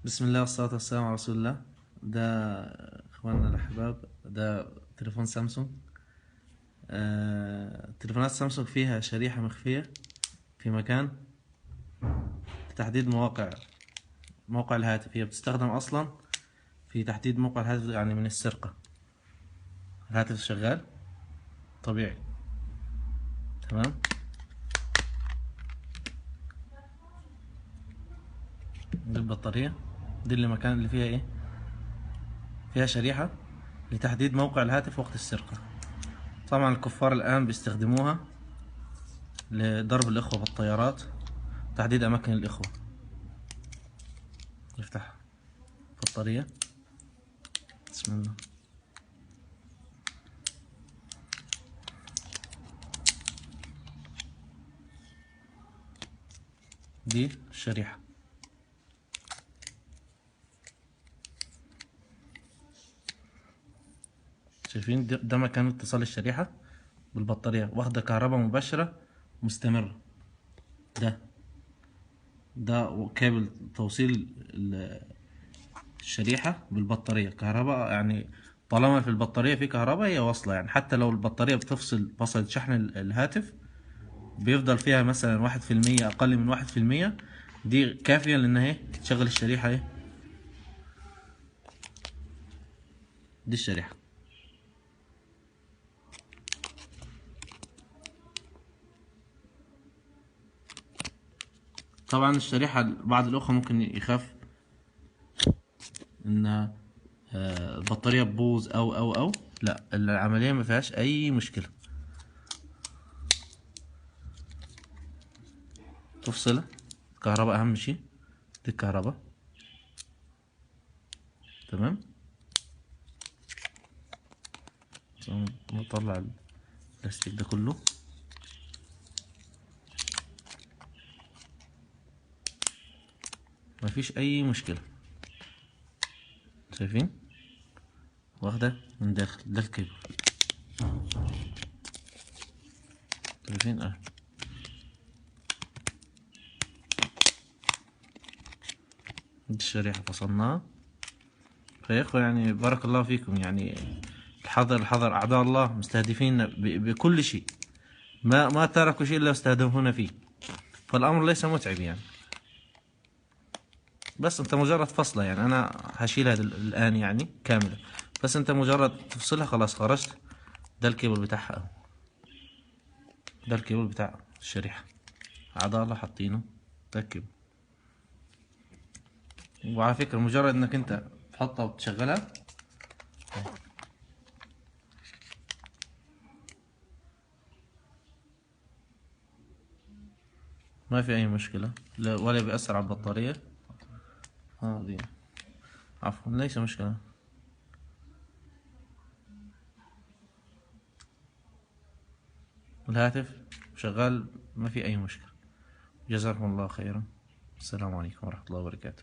بسم الله والصلاة والسلام على رسول الله. ده اخواننا الاحباب، ده تليفون سامسونج. تليفونات سامسونج فيها شريحة مخفية في مكان لتحديد موقع الهاتف. هي بتستخدم اصلا في تحديد موقع الهاتف، يعني من السرقة. الهاتف شغال طبيعي، تمام. دي البطارية، دي اللي مكان اللي فيها ايه، فيها شريحة لتحديد موقع الهاتف وقت السرقة. طبعا الكفار الآن بيستخدموها لضرب الإخوة بالطيارات، تحديد أماكن الإخوة. نفتح بطارية، بسم الله. دي الشريحة، شايفين؟ ده مكان اتصال الشريحة بالبطارية، واخدة كهرباء مباشرة مستمرة. ده ده كابل توصيل الشريحة بالبطارية كهرباء، يعني طالما في البطارية في كهرباء هي واصلة. يعني حتى لو البطارية فصلت شحن الهاتف، بيفضل فيها مثلا 1%، أقل من 1%، دي كافية لأنها ايه تشغل الشريحة ايه. دي الشريحة. طبعا الشريحة بعض الأخوة ممكن يخاف إن البطارية تبوظ أو لا، العملية ما فيهاش أي مشكلة. تفصلها كهرباء، أهم شيء دي الكهرباء، تمام. نطلع البلاستيك ده كله. مفيش أي مشكلة، شايفين؟ واخدة من داخل ده الكيبل، شايفين؟ دي الشريحة فصلناها. فيا اخوة يعني بارك الله فيكم، يعني الحذر الحذر، أعداء الله مستهدفين بكل شيء، ما تركوا شيء إلا يستهدفون فيه. فالأمر ليس متعب يعني، بس انت مجرد فصلة. يعني انا هشيلها الان يعني كاملة، بس انت مجرد تفصلها خلاص خرجت. ده الكيبل بتاعها اهو، ده الكيبل بتاع الشريحة، عضلة حاطينه، ده الكيبل. وعلى فكرة مجرد انك انت تحطها وتشغلها، ما في اي مشكلة، ولا بيأثر على البطارية. دي عفوا، ليس مشكلة. الهاتف شغال، ما في اي مشكلة. جزاكم الله خيرا. السلام عليكم ورحمة الله وبركاته.